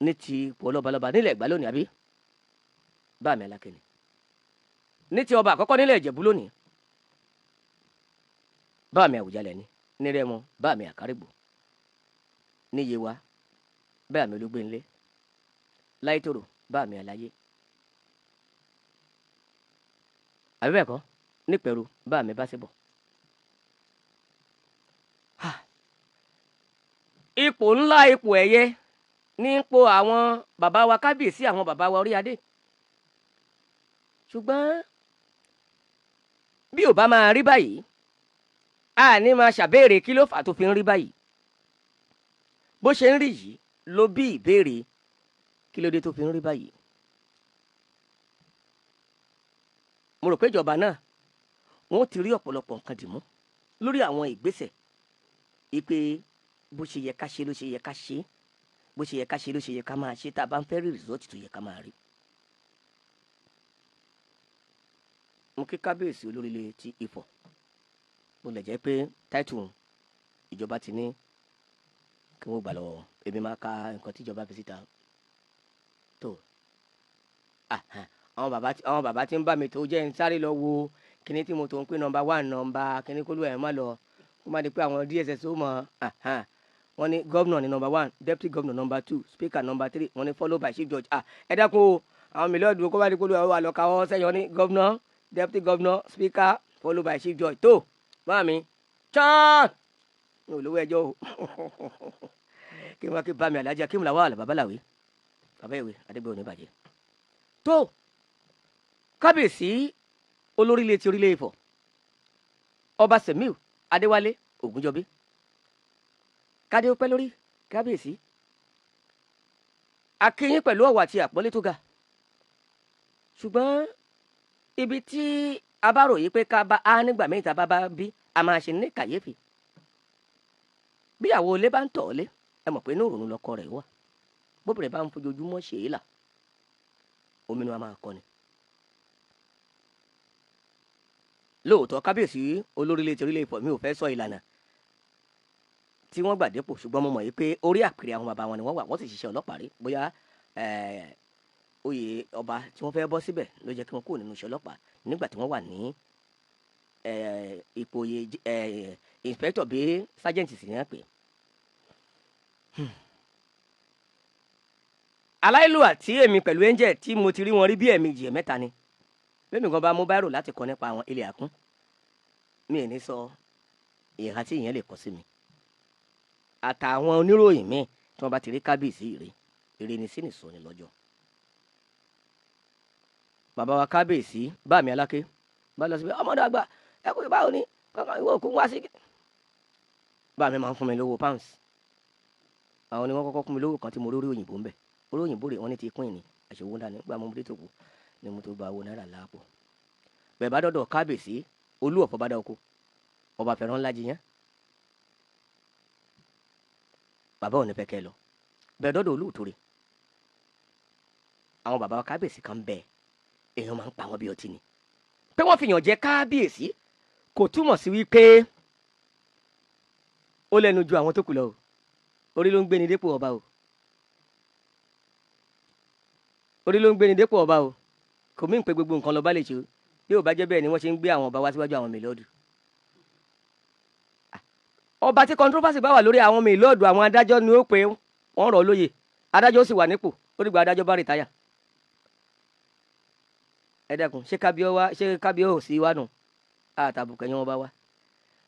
ní ti ipò lọ́balọ́ba nílẹ̀ Ẹ̀gbá lónìí àbí bá mi Aláké ni ní ti ọba àkọ́kọ́ nílẹ̀ Ìjẹ̀bú lónìí bá mi Àwùjalẹ̀ ni ní Rẹ́mọ bá mi Àkárìgbò ní Yewa bá mi Olúgbénlé Láìtòrò bá mi Aláyé àbí bẹ́ẹ̀ kọ́ nípẹ̀rù bá mi Básíbọ̀. Ipò ńlá ipò ẹ̀yẹ ní ipò àwọn bàbá wa kábíyèsí àwọn bàbá wa orí adé ṣùgbọ́n bí ò bá máa rí báyìí a ní máa ṣàbéèrè kí ló fà tó fi ń rí báyìí bó ṣe ń rí yìí ló bí ìbéèrè kí ló dé tó fi ń rí báyìí. Mo rò pé ìjọba náà wọ́n ti rí ọ̀pọ̀lọpọ̀ nǹkan dìmú lórí àwọn ìgbésẹ̀ ìpè bó ṣe yẹ ká ṣe ló ṣe yẹ ká ṣe bó ṣe yẹ ká ṣe ló ṣe yẹ ká máa ṣe tá a bá ń fẹ́ rí rìsọ́ọ̀tì tó yẹ ká máa rí. Mo kí kábíyèsí olórílẹ̀ ti Ifọ̀ mo lè jẹ́ pé táìtù ìjọba ti ní kí wọ́n gbà lọ́wọ́ èmi máa ka nǹkan tí ìjọba fi síta tó àwọn bàbá tí ń bá mi tó jẹ́ ń sáré lọ wo kíní tí mo tó ń pè nọ́mbà 1 nọ́mbà kíní kólú ẹ̀ má lọ kó má di pé àwọn DSS ó mọ̀ wọ́n ní gómìnà ní nọ́mbà 1 deputy governor nọ́mbà 2 speaker nọ́mbà 3 wọ́n ní follow by chief judge ẹ dákun o àwọn mílíọ̀nù kó má di kólú ẹ̀ wà lọ káwọ́ sẹ́yìn wọ́n ní gómìnà deputy governor speaker follow by chief judge tó bá mi chan ní olówó ẹjọ́ o kí wọ́n kí bá mi Alhaji Akeem Lawal babaláwe bàbá ìwé adégbé òní bàjẹ́ tó kábíyèsí olórílẹ̀ ti orílẹ̀ Ifọ̀ ọba Sẹ̀míù Adéwálé Ògúnjọbí kádé ó pẹ́ lórí kábíyèsí a kí yín pẹ̀lú ọ̀wọ̀ àti àpọ́nlé tó ga ṣùgbọ́n ibi tí a bá ròyìn pé ká bá a nígbà mẹ́ta bá bí a máa ṣe ní kàyéfì bí àwọn olé bá ń tọ̀ ọ́ lé ẹ mọ̀ pé inú òrùn lọkọ rẹ̀ wà bóbìnrin bá ń fojoojúmọ́ ṣe é là ominú a máa kọ́ ni. Lóòótọ́ kábíyèsí olórílẹ̀ ti orílẹ̀ Ifọ̀ mi ò fẹ́ sọ ìlànà tí wọ́n gbà dépò ṣùgbọ́n mo mọ̀ yìí pé orí àpèrè àwọn bàbá wọn ni wọ́n wà wọ́n sì ṣiṣẹ́ ọlọ́pàá rí bóyá oyè ọba tí wọ́n fẹ́ bọ́ síbẹ̀ ló jẹ́ kí wọ́n kúrò nínú iṣẹ́ ọlọ́pàá nígbà tí wọ́n wà ní ipò oyè inspector bí sergeant sì ní àpè. Aláìlú àti èmi pẹ̀lú angel tí mo ti rí wọn rí bí ẹ̀ẹ̀mejì ẹ̀mẹ́ta ni bẹ́ẹ̀ni gan bá mú báírò láti kọ nípa àwọn ilé àkún mi ò ní sọ ìhà tí ìyẹn lè kọ sí mi àtàwọn oníròyìn míì tí wọ́n bá ti rí kábíyèsí èrè ní sínú ìsọ̀ni lọ́jọ́. Bàbá wa kábíyèsí bá mi Aláké bá lọ sí ọmọdé àgbà ẹ kò báwo ni kankan ìwọ òkú wá sí. Bá mi máa ń fún mi lówó pounds àwọn ni wọ́n kọ́kọ́ fún mi lówó kan tí mo rí òyìnbó ń bẹ̀ orí òyìnbó rẹ̀ wọ́n ní ti pín ní àṣewó ńlá nígbà mo dé tòkù ni mo tó gba owó náírà láàpò. Bẹ́ẹ̀ bá dọ́dọ̀ kábíyèsí olú ọ̀fọ̀ bá dá oko ọba fẹ́ràn ńlá jiyàn bàbá ò ní fẹ́ kẹ́ lọ. Bẹ́ẹ̀ dọ́dọ̀ olóòtú rẹ̀ àwọn bàbá wa kábíyèsí kan bẹ́ẹ̀ èèyàn máa ń pa wọn bí ọtí ni pé wọ́n fi yàn jẹ kábíyèsí kò túmọ̀ sí wípé ó lẹ́nu ju àwọn tó kù lọ o orí ló ń gbé ni dépò ọba o orí ló ń gbé ni dépò ọba o kò mí ń pe gbogbo nǹkan lọ́ba lè ṣe o bí ò bá jẹ́ bẹ́ẹ̀ ni wọ́n ṣe ń gbé àwọn ọba wá síwájú àwọn mélòdù. Ọba tí controversy bá wà lórí àwọn mélòdù àwọn adájọ́ ni ó pé wọ́n rọ̀ lóyè adájọ́ ó sì wà nípò ó dìgbà adájọ́ bá rìtáyà. Ẹ dẹ́kun ṣé kábíọ́ ò sí wá nù àtàbùkẹ́ yẹn wọ́n bá wá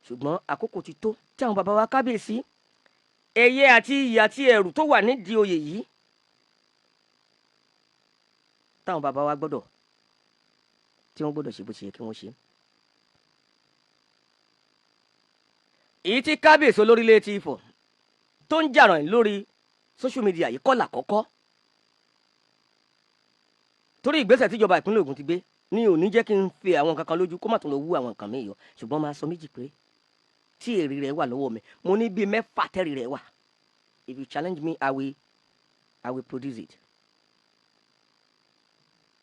ṣùgbọ́n àkókò ti tó tí àwọn bàbá wa kábíyèsí ẹ̀yẹ àti ìyà àti ẹ̀rù tó wà nídìí oyè yìí táwọn bàbá wa gbọ́dọ̀ tí wọ́n gbọ́dọ̀ ṣe bó ṣe yẹ kí wọ́n ṣe. Èyí tí kábíyèsí olórílẹ̀ ti Ifọ̀ tó ń jàràn lórí social media yìí kọ́ làkọ́kọ́ torí ìgbésẹ̀ tíjọba ìpínlẹ̀ Ògùn ti gbé ní ò ní jẹ́ kí n fi àwọn kankan lójú kó má tún lọ wú àwọn nǹkan mi yọ ṣùgbọ́n máa sọ méjì pé tí èrè rẹ̀ wà lọ́wọ́ mi mo ní bíi 6 tẹ́rì rẹ̀ wà if you challenge me I will produce it.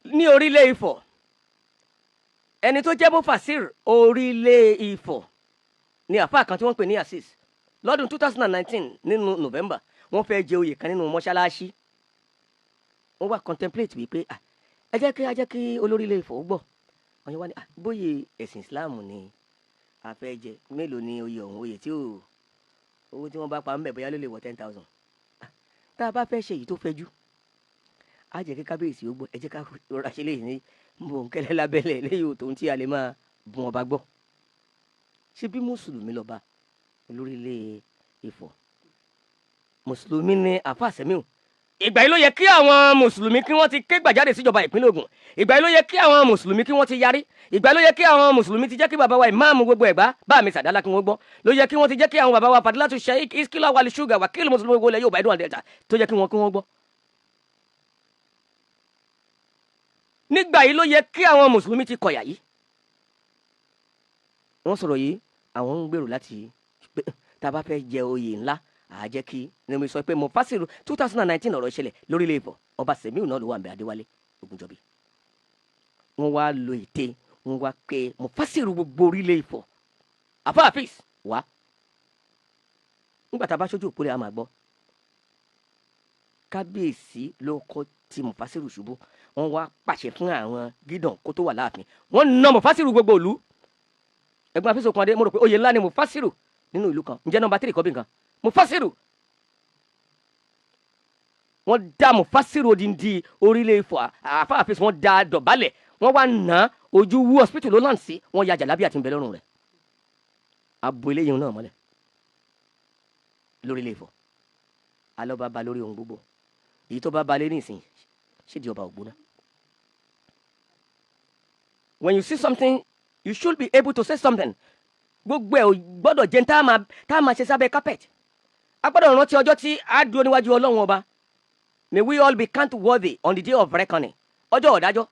Ní orílẹ̀ Ifọ̀ ẹni tó jẹ́ Mufasir orílẹ̀ Ifọ̀ ní àfáà kan tí wọ́n pè ní Asis lọ́dún 2019 nínú November wọ́n fẹ́ jẹ oyè kan nínú mọ́ṣáláṣí wọ́n wá contemplate wípé ẹ jẹ́ kí olórí ilé Ifọ̀ gbọ́ wọ́n yẹn wá ní bóyè ẹ̀sìn Islam ni a fẹ́ jẹ mélòó ni oyè ọ̀hún oyè tí owó tí wọ́n bá pa ń bẹ̀ bóyá ló lè wọ 10,000 tá a bá fẹ́ ṣe èyí tó fẹ́jú á jẹ́ kí kábíyèsí ó gbọ́ ẹ jẹ́ ká rọra ṣe léyìí ní bòńkẹ́lẹ́ lábẹ́lẹ̀ léyìí tó ń tí a lè máa bùn ọba gbọ́ ṣé bí mùsùlùmí lọ́ba olórí ilé Ifọ̀ mùsùlùmí ni àfa Sẹ̀míù ìgbà yìí ló yẹ kí àwọn mùsùlùmí kí wọ́n ti ké gbàjáde síjọba ìpínlẹ̀ Ògùn ìgbà yìí ló yẹ kí àwọn mùsùlùmí kí wọ́n ti yarí ìgbà yìí ló yẹ kí àwọn mùsùlùmí ti jẹ́ kí bàbá wa ìmáàmù gbogbo Ẹ̀gbá bá mi Sàdálà kí wọ́n gbọ́ ló yẹ kí wọ́n ti jẹ́ kí àwọn bàbá wa Fadilatu Sheikh Iskila Wali Sugar Wakil mùsùlùmí gbogbo ilẹ̀ Yorùbá Ìdó Delta tó yẹ kí wọ́n gbọ́. nígbà yìí ló yẹ kí àwọn mùsùlùmí ti kọ̀yà yìí wọ́n sọ̀rọ̀ yìí àwọn ń gbèrò láti pé tá a bá fẹ́ jẹ oyè ńlá àjẹ́ kí ni mo sọ pé mo fásirù 2019 ọ̀rọ̀ ìṣẹ̀lẹ̀ lórílẹ̀ Ifọ̀ ọba Sẹ̀míù náà ló wà ń bẹ Adéwálé Ògúnjọbí wọ́n wá lo ète wọ́n wá pé mo fásirù gbogbo orílẹ̀ Ifọ̀ àfáàfíìs wá nígbà tá a bá ṣojú òpólẹ̀ a máa gbọ́ kábíyèsí ló kọ́ tí mo fásirù ṣubú wọ́n wá pàṣẹ fún àwọn gídàn kó tó wà láàfin wọ́n na mo fásirù gbogbo ìlú ẹ̀gbọ́n àfíìsì okun adé mo rò pé oyè ńlá ni mo fásirù nínú ìlú kan ǹjẹ́ nọ́mbà 3 kọ́ bí nǹkan Mufasiru wọ́n dá Mufasiru odindi orílẹ̀ Ifọ̀ àfáàfíìsì wọ́n dá dọ̀bálẹ̀ wọ́n wá ná ojú wú hospital ló lọ́n sí wọ́n ya jàlábí àti ìbẹ̀lẹ̀ ọ̀run rẹ̀ abo eléyìí náà mọ́lẹ̀ lórílẹ̀ Ifọ̀ alọ́ba ba lórí ohun gbogbo èyí tó bá balẹ̀ ní ìsìn ṣèdí ọba ògbóná. When you see something you should be able to say something gbogbo ẹ̀ gbọ́dọ̀ jẹ́ tá a máa ṣe sábẹ́ carpet a gbọ́dọ̀ rántí ọjọ́ tí a dúró níwájú Ọlọ́run ọba may we all be count worthy on the day of reckoning ọjọ́ ọ̀dájọ́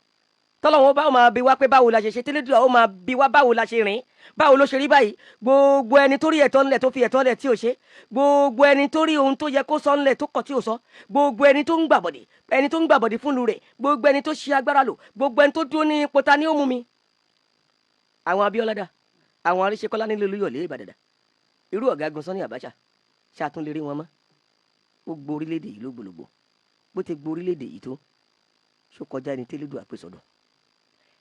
tọ́lọ́run ọba ó máa bi wá pé báwo la ṣe ṣe tẹ́lẹ̀dúrà ó máa bi wá báwo la ṣe rìn báwo ló ṣe rí báyìí gbogbo ẹni tó rí ẹ̀tọ́ ńlẹ̀ tó fi ẹ̀tọ́ ńlẹ̀ tí ò ṣe gbogbo ẹni tó rí ohun tó yẹ kó sọ ńlẹ̀ tó kọ̀ tí ò sọ gbogbo ẹni tó ń gbàbọ̀dì fúnlu rẹ̀ gbogbo ẹni tó ṣe agbára lò gbogbo ẹni tó dúró ní ipò ta ni ó mú mi àwọn Abíọ́lá dà àwọn Aríṣekọ́lá nílé Olúyọ̀lé Ìbàdàn irú Ọ̀gágun Sani Abacha ṣàtún lè rí wọn mọ́ ó gbó orílẹ̀-èdè yìí lógbòlógbò bó ti gbó orílẹ̀-èdè yìí tó ṣó kọjá ní tẹ́lẹ̀dù àpèsọ̀dọ̀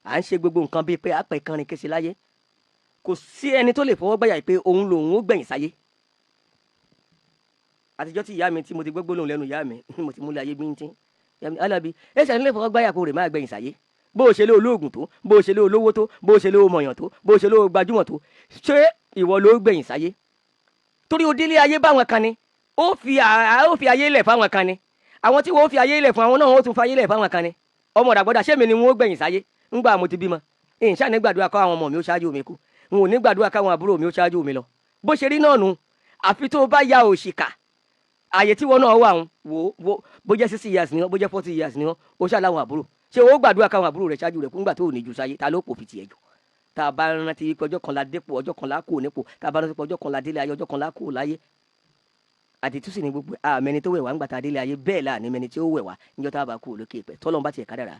à ń ṣe gbogbo nǹkan bíi pé àpẹ kanrin kése láyé kò sí ẹni tó lè fọwọ́ gbàyà pé òun lòun ó gbẹ̀yìn sáyé àtijọ́ tí ìyá mi tí mo ti gbégbó lòun lẹ́nu ìyá mi mo ti múlẹ̀ ayé gbíntín Alábí ẹ̀ṣẹ̀ nílé fọwọ́ gbàyà kó rè má gbẹ̀yìn sáyé bó o ṣe lé olóògùn tó bó o ṣe lé olówó tó bó o ṣe lé mọ̀yàn tó bó o ṣe lé gbajúmọ̀ tó ṣé ìwọ ló gbẹ̀yìn sáyé torí o délé ayé báwọn kan ni ó fi ayé lẹ̀ fáwọn kan ni àwọn tí wọ́n fi ayé lẹ̀ fún àwọn náà wọ́n tún fa ayé lẹ̀ fáwọn kan ni ọmọ ìdàgbọ́dà ṣé mi ni wọ́n gbẹ̀yìn sáyé ńgbà mo ti bímọ ìyìn ṣáà ní gbàdúrà káwọn ọmọ mi ó ṣáájú mi kú n ò ní gbàdúrà káwọn àbúrò mi ó ṣáájú mi lọ bó ṣe rí náà nù àfi tó bá ya òṣìkà àyè tí wọn náà wà ń wò bó jẹ́ 60 years ni wọn bó jẹ́ 40 years ni wọn ó ṣáà láwọn àbúrò ṣé o gbàdúrà káwọn àbúrò rẹ̀ ṣáájú rẹ̀ kú ńgbà tó ò ní ju sáyé ta ló pò fi tiẹ̀ jù tá a bá rántí pé ọjọ́ kan la dépò ọjọ́ kan la kú nípò tá a bá rántí pé ọjọ́ kan la délé ayé ọjọ́ kan la kú láyé àtìtúsì ní gbogbo àmẹni tó wẹ̀ wá ńgbà tá a délé ayé bẹ́ẹ̀ là ní mẹni tí ó wẹ̀ wá níjọ́ tá a bá kú lókè pẹ̀ tọ́lọ́n bá tiẹ̀ kádàrá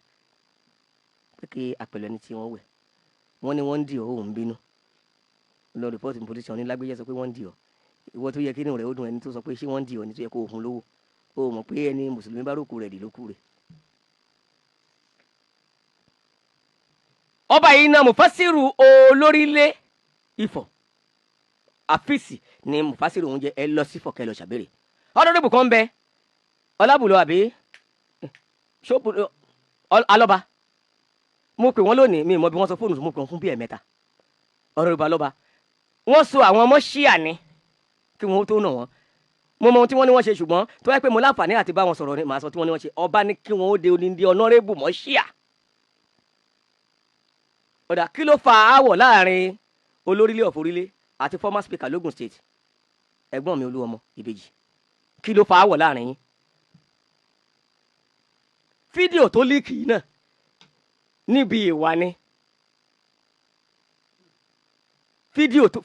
pé kí àpẹẹrẹ ẹni tí wọ́n wẹ̀ wọ́n ní wọ́n ń dì ọ́ òun bínú lọ rìpọ́tì ní polisi ní lágbèjẹ́ sọ pé wọ́n ń dì ọ́ ìwọ tó yẹ kí inú rẹ̀ ó dùn ẹni tó sọ pé ṣé wọ́n ń dì ọ́ ní tó yẹ kó o fún lówó o mọ̀ pé ẹni mùsùlùmí bá rókù rẹ̀ dì lókù rẹ̀. ọba yìí náà Mufasiru olórílẹ̀ Ifọ̀ àfíìsì ni Mufasiru oúnjẹ ẹ lọ sí Ifọ̀ kẹ́ lọ ṣàbẹ̀rẹ̀ ọdọọdún kan bẹ ọlábùlọ àbí ṣọ́ọ̀bù alọ́ba mo pè wọ́n lónìí mi mọ̀ bí wọ́n sọ fóònù mo pè wọ́n fún bí ẹ̀mẹ́ta ọ̀rọ̀ ìbá lọ́ba wọ́n so àwọn ọmọ ṣíà ni kí wọ́n tó nà wọ́n mo mọ ohun tí wọ́n ní wọ́n ṣe ṣùgbọ́n tó yẹ pé mo láǹfààní àti bá wọn sọ̀rọ̀ ni màá sọ tí wọ́n ní wọ́n ṣe ọba ní kí wọ́n ó de onídìí ọ̀nọ́rẹ́bù mọ́ ṣíà ọ̀dà kí ló fa aáwọ̀ láàrin olórílẹ̀ ọ̀fọ̀rílẹ̀ àti former speaker logun state ẹ̀gbọ́n mi Olúọmọ Ìbejì kí ló fa aáwọ̀ láàrin yín fídíò tó líìkì yìí náà níbi ìwà ni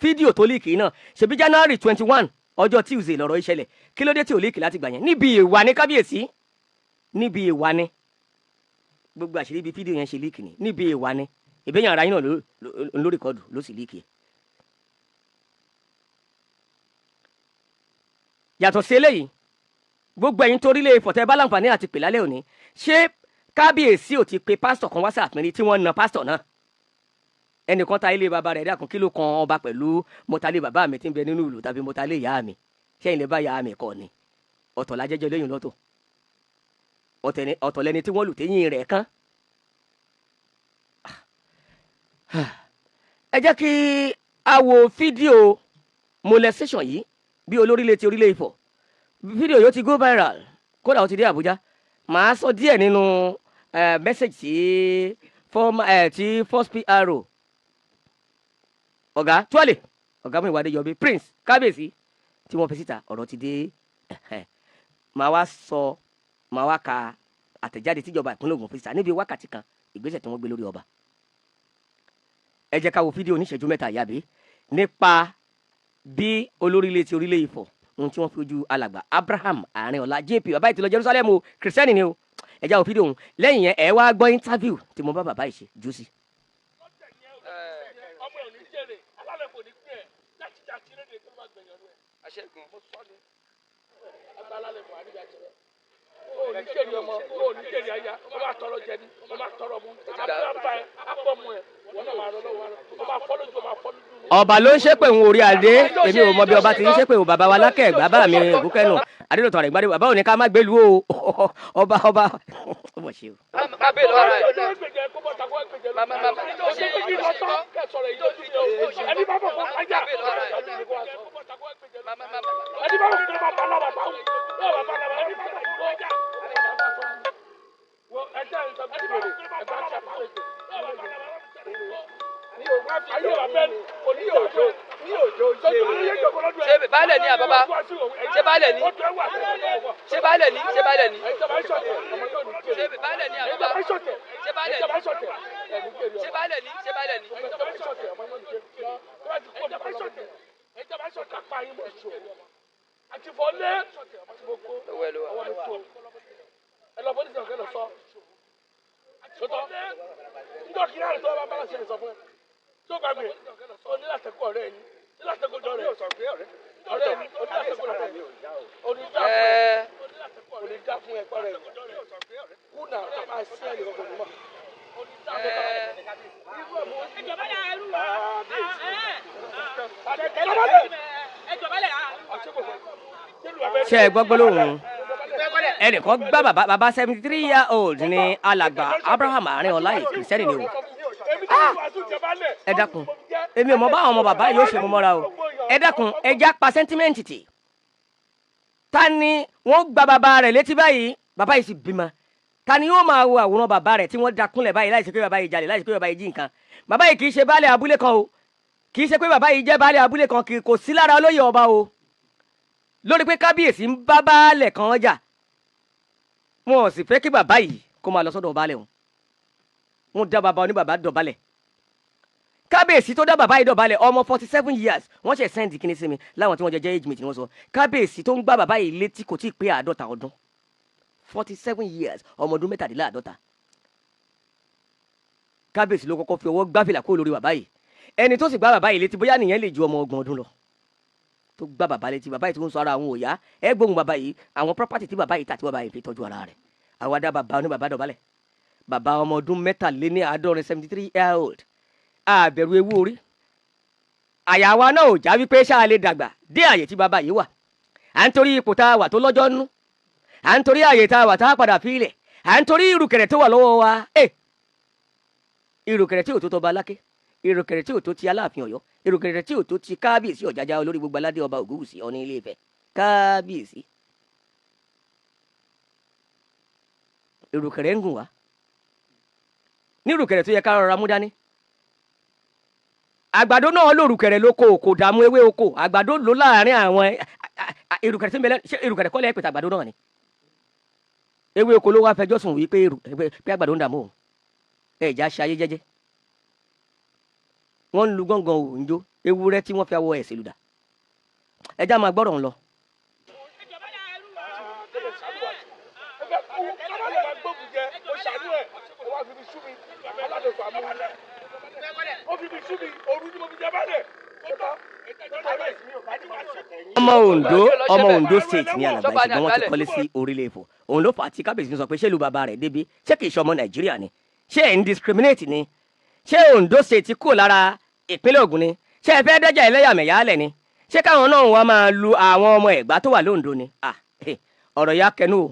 fídíò tó líìkì yìí náà ṣebí January 21 ọjọ́ Tuesday lọ́rọ̀ ìṣẹ̀lẹ̀ kí ló dé tí ò líìkì láti gbà yẹn níbi ìwà ni kábíyèsí níbi ìwà ni gbogbo àṣírí ibi fídíò yẹn ṣe líìkì ni níbi ìwà ni ìbéyàn ara yín náà ló rìkọ́dù ló sì líìkì ẹ̀. yàtọ̀ sí eléyìí gbogbo ẹ̀yin torí lè fọ̀tẹ́ bá láǹfààní àti pè lálẹ́ òní ṣé kábíyèsí ò ti pe pásítọ̀ kan wá sàpínrí tí wọ́n na pásítọ̀ náà ẹnìkan ta ilé bàbá rẹ̀ dákun kí ló kan ọba pẹ̀lú mọ́tálé bàbá mi tí ń bẹ nínú ìlú tàbí mọ́tálé ìyá mi ṣẹ́yìn lè bá ìyá mi kọ́ ni ọ̀tọ̀ lájẹ́jọ́ lẹ́yìn lọ́tọ̀ ọ̀tọ̀ lẹni tí wọ́n lù téyìn rẹ̀ kán. ẹ jẹ́ kí a wo fídíò molestation yìí bí Olórílẹ̀ ti Orílẹ̀ Ifọ̀ fídíò yóò ti go viral kódà ó ti dé Àbújá màá sọ díẹ̀ nínú message tí first PRO ọ̀gá tuwálè ọ̀gá mú ìwádìí yọbí Prince kábíyèsí tí wọ́n fi síta ọ̀rọ̀ ti dé màá wá ka àtẹ̀jáde tíjọba ìpínlẹ̀ Ògùn fi síta níbi wákàtí kan ìgbésẹ̀ tí wọ́n gbé lórí ọba ẹ jẹ́ ká wo fídíò oníṣẹ́jú mẹ́ta yàbí nípa bí Olórílẹ̀ ti Orílẹ̀ Ifọ̀ ohun tí wọ́n fi ojú alàgbà Abraham Arinola JP bàbá ìtìlọ Jerusalem o kìrìsìtẹ́nì ni o ẹ já wo fídíò òun lẹ́yìn yẹn ẹ wá gbọ́ interview tí mo bá bàbá yìí ṣe jù sí. ọba ló ń ṣépè ń orí adé èmi ò mọ bí ọba ti ń ṣépè o bàbá wa lákẹ́ bàbá mi ògúnkẹ́nu adédọ̀tàn rẹ̀ gbádùn bàbá ò ní ká má gbélu o ọba ọmọ ṣe o. ṣé baálẹ̀ ni àbábá ṣé baálẹ̀ ni ṣé baálẹ̀ ni ṣé baálẹ̀ ni ṣé baálẹ̀ ni àbábá ṣé baálẹ̀ ni ṣé baálẹ̀ ni ṣé baálẹ̀ ni. tó gbàgbé o ní láti kọ́ ọ̀rẹ́ ẹni ní láti kọ́ ọ̀rẹ́ ẹni ọ̀rẹ́ ẹni o ní láti kọ́ ọ̀rẹ́ ẹni o ní dá fún ẹ kọ́rẹ́ ẹni kùnà tó máa sí ẹni kọ́kọ́ ní mọ́. ṣe é gbọ́gbọ́ lóhùn ẹnìkan gbá bàbá 73-year-old ní alàgbà Abraham Arinola yìí kìrìsìtẹ́nì ni o ẹ dákun èmi ò mọ báwọn ọmọ bàbá yìí ó ṣe mú mọ́ra o ẹ dákun ẹ já pa sẹ́ńtímẹ́ǹtì tì ta ni wọ́n gba bàbá rẹ̀ létí báyìí bàbá yìí sì bímọ ta ni yóò máa wo àwòrán bàbá rẹ̀ tí wọ́n dakúnlẹ̀ báyìí láì ṣe pé bàbá yìí jalè láì ṣe pé bàbá yìí jí nǹkan bàbá yìí kì í ṣe baálé abúlé kan o kì í ṣe pé bàbá yìí jẹ́ baálé abúlé kan kò sí lára olóyè ọba o lórí pé kábíyèsí ń bá baálẹ̀ kan jà wọn ò sì fẹ́ kí bàbá yìí kó máa lọ sọ́dọ̀ baálẹ̀ wọn wọn dá bàbá oníbàbá dọ̀bálẹ̀ kábíyèsí tó dá bàbá yìí dọ̀bálẹ̀ ọmọ 47 years wọ́n ṣe sẹ́ǹdì kíní sí mi láwọn tí wọ́n jẹ́ age mate ni wọ́n sọ kábíyèsí tó ń gbá bàbá yìí létí kò tí ì pé 50 ọdún 47 years ọmọ ọdún 17 kábíyèsí ló kọ́kọ́ fi ọwọ́ gbáfìlà kó lórí bàbá yìí ẹni tó sì gbá bàbá yìí létí bóyá nìyẹn lè ju ọmọ 30 ọdún lọ tó gbá bàbá létí bàbá yìí tó ń sọ ara àwọn òyà ẹ gbóhùn bàbá yìí àwọn property tí bàbá yìí tà tí bàbá yìí fi tọ́jú ara rẹ̀ àwa dá bàbá oníbàbá dọ̀bálẹ̀ bàbá ọmọ ọdún 73-year-old àbẹ̀rù ewu orí àyà wa náà ò já wípé ṣáà lè dàgbà dé àyè tí bàbá yìí wà à ń torí ipò tá a wà tó lọ́jọ́ nú à ń torí àyè tá a wà tá a padà fi ilẹ̀ à ń torí ìrùkẹ̀rẹ̀ tó wà lọ́wọ́ wa ìrùkẹ̀rẹ̀ tí ò tó tọba aláké ìrùkẹ̀rẹ̀ tí ò tó ti aláàfin Ọ̀yọ́ ìrùkẹ̀rẹ̀ tí ò tó ti kábíyèsí Ọ̀jájá olórí gbogbo aládé ọba Ògúnwùsì Ọọ̀ni Ilé Ifẹ̀ kábíyèsí ìrùkẹ̀rẹ̀ ń gùn wá ní ìrùkẹ̀rẹ̀ tó yẹ ká rọra mú dání àgbàdo náà lórùkẹ̀rẹ̀ lóko kò dààmú ewé oko àgbàdo ló láàrin àwọn ìrùkẹ̀rẹ̀ tí ń bẹ lẹ́nu ṣé ìrùkẹ̀rẹ̀ kọ́lẹ̀ pèsè àgbàdo náà ni ewé oko ló wá fẹjọ́ sùn wí pé àgbàdo ń dààmú òun ẹ̀já ṣe ayé jẹ́jẹ́ wọ́n ń lu gángan òǹjó ewúrẹ́ tí wọ́n fi awọ ẹ̀sìn lùdà ẹjá máa gbọ́rọ̀ ń lọ. ó fi mi sú mi òru ni mo fi jẹ bálẹ̀ ọmọ Ondo state ní alàgbà ìṣùgbọ́n wọ́n ti kọ́lé sí Orile Ifọ̀ òun ló fà á tí kábíyèsí sọ pé ṣé ìlú bàbá rẹ̀ débi ṣé kìí ṣe ọmọ Nàìjíríà ni ṣé ẹ̀ ń discriminate ni ṣé Ondo state kò lára ìpínlẹ̀ Ògùn ni ṣé ẹ fẹ́ dẹ́jà ẹlẹ́yàmẹ̀yà lẹ̀ ni ṣé káwọn náà wá máa lu àwọn ọmọ Ẹ̀gbá tó wà lóńdó ni ọ̀rọ̀ ya kẹnu o.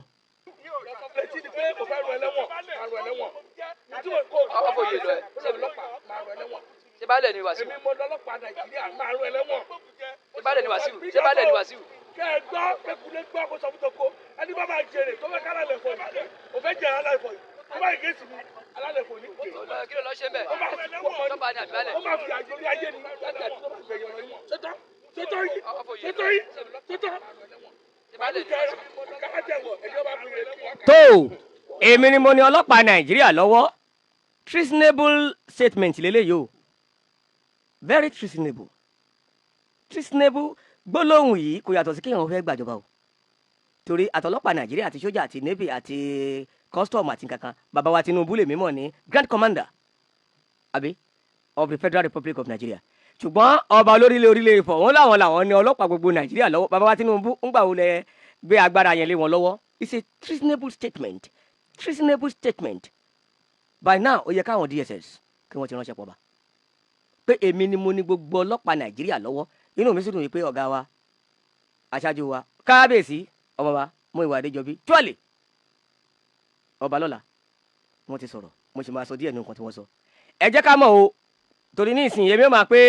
ṣé bá lẹ̀ ní Wàsíù. èmi mo lọ́lọ́pàá Nàìjíríà máa rún ẹlẹ́wọ̀n. ṣé bá lẹ̀ ní Wàsíù. ṣé bá lẹ̀ ní Wàsíù. kẹ́ ẹ gbọ́ kẹ́kùnlé gbọ́ kó sọ fún toko ẹni bá máa jèrè tó fẹ́ kára lẹ̀ fọ yìí ò fẹ́ jẹ alálẹ̀ fọ yìí tó bá yìí sí mi alálẹ̀ fọ ní kè. kí ló lọ ṣe bẹ́ẹ̀. ó máa fi kọ́ sọ́ba ní àbíbálẹ̀. ó máa fi àjòrí ayé ni láti àti tó máa fi ẹ̀yọ̀ yìí ṣètò ṣètò yìí ṣètò yìí ṣètò. tó èmi ni mo ní ọlọ́pàá Nàìjíríà lọ́wọ́ treasonable statement lélẹ́yìí o very treasonable gbólóhùn yìí kò yàtọ̀ sí kéèyàn fẹ́ gbàjọba o torí àtọlọ́pàá Nàìjíríà àti sójà àti navy àti custom àti nǹkankan bàbá wa Tinubu lè mímọ̀ ní grand commander àbí of the Federal Republic of Nigeria ṣùgbọ́n ọba olórílẹ̀ Orílẹ̀ Ifọ̀ wọn làwọn ní ọlọ́pàá gbogbo Nàìjíríà lọ́wọ́ bàbá wa Tinubu ń gbà wọlé gbé agbára yẹn lé wọn lọ́wọ́ it's a treasonable statement by now ó yẹ káwọn DSS kí wọ́n ti ránṣẹ́ pọ̀ bá pé èmi ni mo ní gbogbo ọlọ́pàá Nàìjíríà lọ́wọ́ inú mi sì dùn pé ọ̀gá wa aṣáájú wa kábíyèsí ọba wa Múyìwá Adéjọbí tíwálè ọba lọ́la wọ́n ti sọ̀rọ̀ mo sì máa sọ díẹ̀ nínú nǹkan tí wọ́n sọ ẹ jẹ́ ká mọ̀ o torí ní ìsìn èmi ó máa pé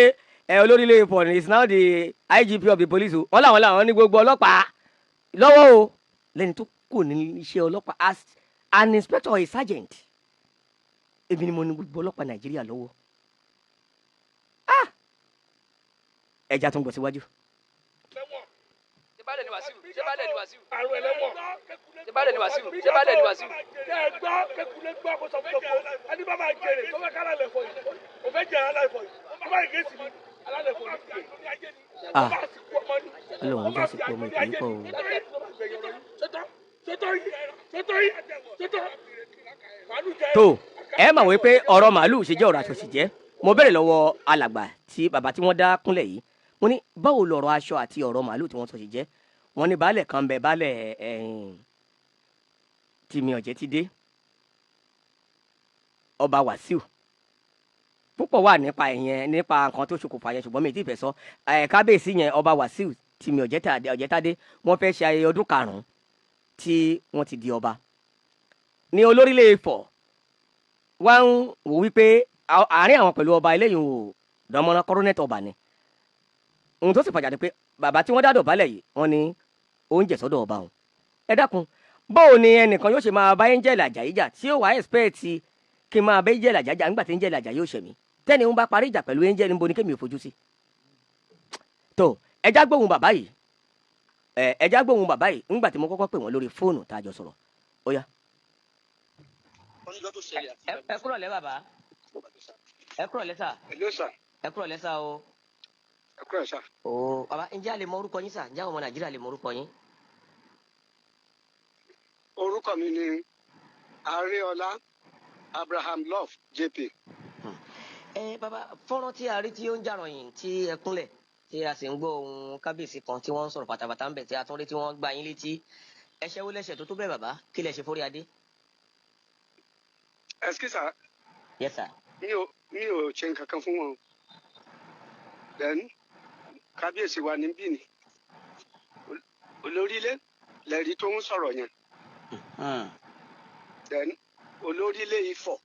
olórílẹ̀ Ifọ̀ is now the IGP of the police o wọ́n làwọn ní gbogbo ọlọ́pàá lọ́wọ́ o lẹ́ni tó kù ní iṣẹ́ ọlọ́pàá as an inspector or a sergeant èmi ni mo ní gbogbo ọlọ́pàá Nàìjíríà lọ́wọ́ ẹja tó ń gbọ́ síwájú. ṣé bá lẹ̀ ní Wàsíù. ṣé bá lẹ̀ ní Wàsíù. àrùn ẹlẹ́wọ̀n. ṣé bá lẹ̀ ní Wàsíù. ṣé bá lẹ̀ ní Wàsíù. kẹ́ ẹ gbọ́ kẹ́kùnlé gbọ́ kó sọ fún toko ẹni bá máa jèrè tó fẹ́ kára lẹ̀ fọ yìí ò fẹ́ jẹ alálẹ̀ fọ yìí tó bá yìí sí mi alálẹ̀ fọ ní kè. Ọlọ́run já sí pé ọmọ ìpín pọ̀ o. tó ẹ mà wí pé ọ̀rọ̀ màálù ṣe jẹ́ ọ̀rọ̀ aṣọ sì jẹ́ mo bẹ̀rẹ̀ lọ́wọ́ alàgbà tí bàbá tí wọ́n dá kúnlẹ̀ yìí mo ní báwo lọ̀rọ̀ aṣọ àti ọ̀rọ̀ màálù tí wọ́n sọ sì jẹ́ wọ́n ní baálẹ̀ kan bẹ baálẹ̀ tìmí ọ̀jẹ̀ ti dé ọba Wàsíù púpọ̀ wà nípa ìyẹn nípa nǹkan tó ṣokùnfà yẹn ṣùgbọ́n mi ì tí ì fẹ́ sọ kábíyèsí yẹn ọba Wàsíù tìmí ọ̀jẹ̀tádé wọ́n fẹ́ ṣe ayẹyẹ ọdún karùn-ún tí wọ́n ti di ọba ní olórílẹ̀ Ifọ̀ wá ń wò wípé àárín àwọn pẹ̀lú ọba eléyìí ò dánmọ́ná kọ́rọ́nẹ́tì ọba ni ohun tó sì fàjà pé bàbá tí wọ́n dá dọ̀bálẹ̀ yìí wọ́n ní oúnjẹ sọ́dọ̀ ọba òun ẹ dákun bóò ni ẹnìkan yóò ṣe máa bá Angel Ajayi jà tí ó wà ẹ́sipẹ́ẹ̀tì kí n máa bá Angel Ajayi jà nígbà tí Angel Ajayi yóò ṣẹ̀mí tẹ́ni ń bá parí ìjà pẹ̀lú Angel níbo ni kémi ò fojú sí. tó ẹja gbóhùn bàbá yìí ńgbà tí mo kọ́kọ́ pè wọ́n lórí fóònù tá a jọ sọ̀rọ̀ ó yá. ẹ kúrò lẹ́ bàbá ẹ kúrò lẹ́ sà ẹ kúrò lẹ́ sà o. ẹ kúrò sà. o bàbá ǹjẹ́ a lè mọ orúkọ yín sà ǹjẹ́ àwọn ọmọ Nàìjíríà lè mọ orúkọ yín. orúkọ mi ni Aréọlá Abraham Love JP. bàbá fọ́nrán tí a rí tí ó ń jà ròyìn tí ẹ kúnlẹ̀ tí a sì ń gbọ́ ohun kábíyèsí kan tí wọ́n ń sọ̀rọ̀ pátápátá ń bẹ̀ tí a tún rí tí wọ́n gbá yín létí ẹ̀ṣẹ̀ wo lẹ́ṣẹ̀ tó tó bẹ́ẹ̀ bàbá kí lẹ ṣe fórí adé. ẹsikísà. yes sir. mi ò ṣe nǹkan kan fún wọn then kábíyèsí wa ní bí ni olórílẹ̀ lẹ́rí tó ń sọ̀rọ̀ yẹn then olórílẹ̀ Ifọ̀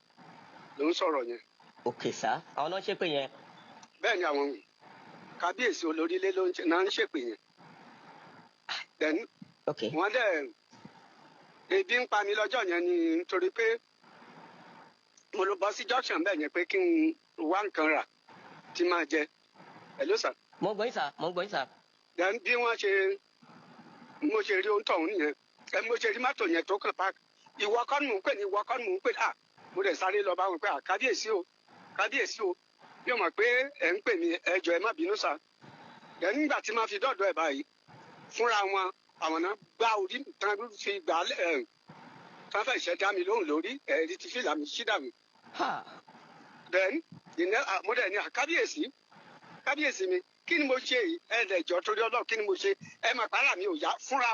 ló ń sọ̀rọ̀ yẹn. ok sir àwọn náà ń ṣépè yẹn. bẹ́ẹ̀ ni àwọn kábíyèsí olórílẹ̀ ló ń ṣépè yẹn then wọ́n dẹ̀ ebi ń pa mi lọ́jọ́ yẹn ni nítorí pé mo lọ bọ́ sí junction bẹ́ẹ̀ yẹn pé kí n wá nǹkan rà tí máa jẹ. hello sir. mo gbọ́ yín sà. then bí mo ṣe rí ohun tọ̀hún nìyẹn mo ṣe rí mọ́tò yẹn tó kàn park ìwọ kọ́ ni mò ń pè ní ìwọ kọ́ ni mò ń pè mo dẹ̀ sáré lọ bá wọn pé kábíyèsí o yóò mọ̀ pé ẹ̀ ń pè mí ẹ jọ̀ọ́ ẹ má bínú sá. then nígbà tí máa fi dọ́dọ̀ ẹ̀ báyìí fúnra wọn àwọn náà gbá orí tán fi gbà tán fẹ́ ṣẹ́ dá mi lóhùn lórí ẹ̀rí ti fìlà mi ṣí dànù. then mo dẹ̀ ní kábíyèsí mi kí ni mo ṣe ẹ̀ẹ́dẹ̀jọ́ torí ọlọ́run kí ni mo ṣe ẹ mà pàrà mi ò yá fúnra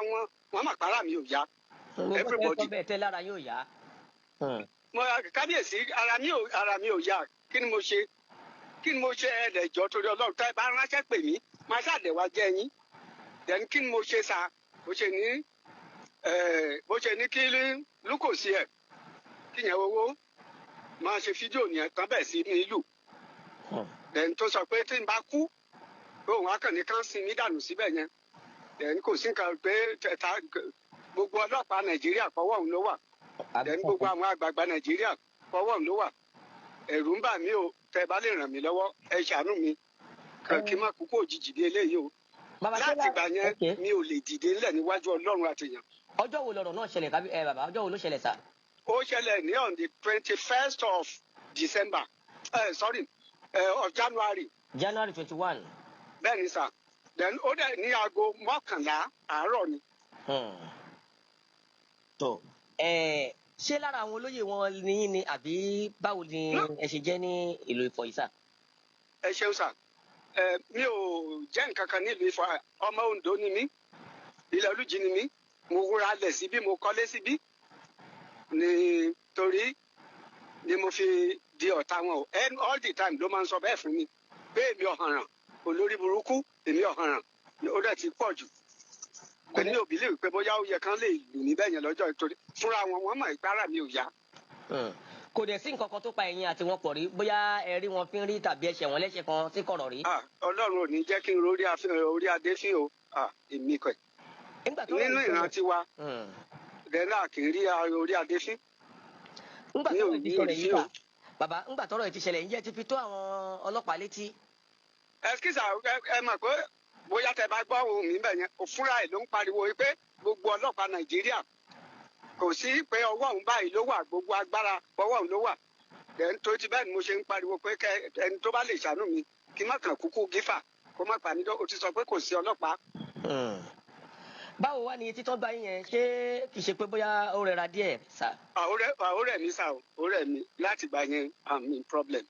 wọn mà pàrà mi ò yá everybody. bẹ́ẹ̀ tẹ́ lára yóò yá. mo kábíyèsí ara mi ò yá kí ni mo ṣe ẹ̀ẹ́dẹ̀jọ́ torí ọlọ́run tẹ́ bá ránṣẹ́ pè mí máa ṣàdẹ̀wà jẹ́ yín then kí ni mo ṣe sa bó ṣe ní kí lúkòsí ẹ̀ kí yẹn owó máa ṣe fídíò yẹn tán bẹ̀ sí ní ìlú then tó sọ pé tí n bá kú òun akànnì kan sin mí dànù síbẹ̀ yẹn then kò sí nǹkan pé gbogbo ọlọ́pàá nàìjíríà pọ̀wọ́ òun ló wà then gbogbo àwọn àgbààgbà nàìjíríà pọ̀wọ́ òun ló wà ẹ̀rù ń bà mí o tẹ́ bá lè ràn mí lọ́wọ́ ẹ ṣàánú mi kí n má kú kó òjijì dé eléyìí o láti ìgbà yẹn mi ò lè dìde ńlẹ̀ níwájú ọlọ́run àtìyàn. ọjọ́ wo lọ̀rọ̀ náà ṣẹlẹ̀ bàbá ọjọ́ wo ló ṣẹlẹ̀ sá. ó ṣẹlẹ̀ ní on the 21st of December of January. January 21. bẹ́ẹ̀ ni sà then ó dẹ̀ ní aago 11 àárọ̀ ni. tó ṣé lára àwọn olóyè wọn ni àbí báwo ni ẹ ṣe jẹ́ ní ìlú Ifọ̀ yìí sà. ẹ ṣeun sà mi ò jẹ́ nǹkan kan nílùú Ifọ̀ ọmọ Oǹdó ni mí ilẹ̀ Olújì ni mí mo wúra lẹ̀ síbí mo kọ́lé síbí nítorí ni mo fi di ọ̀tá wọn o all the time ló máa ń sọ bẹ́ẹ̀ fún mi pé èmi ọ̀hànràn olórí burúkú èmi ọ̀hànràn ó dẹ̀ ti pọ̀ jù pẹ̀lú òbí lè pé bóyá ó yẹ kán lè lù mí bẹ́ẹ̀ yẹn lọ́jọ́ ìtorí fúnra wọn mọ̀ ìpárà mi ò yá. kò dẹ̀ sí nǹkan kan tó pa ẹ̀yin àti wọn pọ̀ rí bóyá ẹ rí wọn fi ń rí tàbí ẹ̀ṣẹ̀ wọn lẹ́ṣẹ̀ kan sí kọ̀rọ̀ rí. Ọlọ́run ò ní jẹ́ kí n orí adé fín o èmi kẹ̀. nínú ìrántí wa dẹ́nà kì í rí orí adé fín. ńgbà tó rẹ̀ ti ṣẹlẹ̀ yìí bá bàbá ńgbà tọ́rọ̀ ẹ̀ ti ṣẹlẹ̀ ǹjẹ́ ti fi tó àwọn ọlọ́pàá létí. ẹsikísà ẹ mọ̀ pé bóyá tẹ bá gbọ́ ohun mi bẹ̀ yẹn òfúra ẹ̀ ló ń pariwo pé gbogbo ọlọ́pàá Nàìjíríà kò sí pé ọwọ́ òun báyìí ló wà gbogbo agbára ọwọ́ òun ló wà tó ti bẹ́ẹ̀ ni mo ṣe ń pariwo pé ẹni tó bá lè ṣàánú mi kí má kàn kúkú gífà kó má pa mí dọ́ o ti sọ pé kò sí ọlọ́pàá. báwo wá ní títọ́ bá yín yẹn ṣé kì í ṣe pé bóyá ó rẹra díẹ̀ sá. ó rẹ̀ mí sá o ó rẹ̀ mí láti gbà yẹn I'm in problem.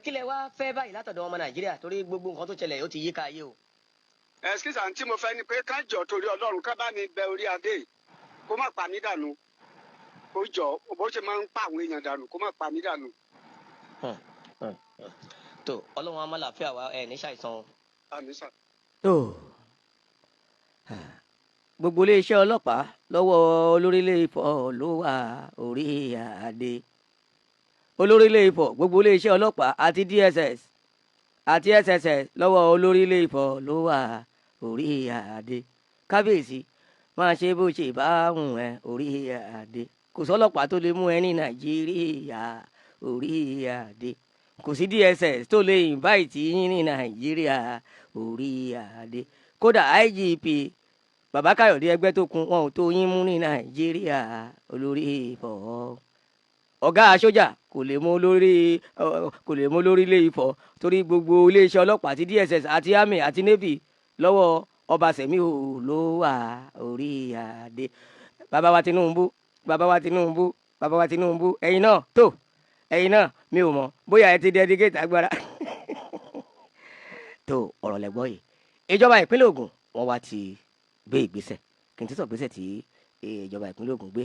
kí lẹ wá fẹ́ báyìí látọ̀dọ̀ ọmọ Nàìjíríà torí gbogbo nǹkan tó ṣẹlẹ̀ ó ti yí ká ayé o. ẹsikísà tí mo fẹ́ ni pé ká jọ torí Ọlọ́run ká bá mi bẹ orí adé kó má pa mí dànù kó jọ bó ṣe máa ń pa àwọn èèyàn dànù kó má pa mí dànù. tó Ọlọ́run á máa làáfíà wa ẹ̀ ní ṣàìsàn. àmín sà. tó gbogbo iléeṣẹ́ ọlọ́pàá lọ́wọ́ olórílẹ̀ Ifọ̀ ló wà orí adé olórílẹ̀ Ifọ̀ gbogbo iléeṣẹ́ ọlọ́pàá àti DSS àti SSS lọ́wọ́ olórílẹ̀ Ifọ̀ ló wà orí adé kábíyèsí máa ṣe bó ṣe bá wùn ẹ́ orí adé kò sọ́lọ́pàá tó lè mú ẹ ní Nàìjíríà orí adé kò sí DSS tó lè invite yín ní Nàìjíríà orí adé kódà IGP bàbá Káyọ̀dé Ẹgbẹ́tókun wọn ò tó yín mú ní Nàìjíríà olórí Ifọ̀ ọ̀gá sójà kò lè mú lórílẹ̀ Ifọ̀ torí gbogbo iléeṣẹ́ ọlọ́pàá àti DSS àti army àti navy lọ́wọ́ ọba Sẹ̀míù ló wà orí adé bàbá wa Tinubu ẹ̀yin náà mi ò mọ̀ bóyá ẹ ti dedicate agbára tó ọ̀rọ̀ lẹ́gbọ́ yìí ìjọba ìpínlẹ̀ Ògùn wọ́n wá ti gbé ìgbésẹ̀ kí n ti sọ ìgbésẹ̀ tí ìjọba ìpínlẹ̀ Ògùn gbé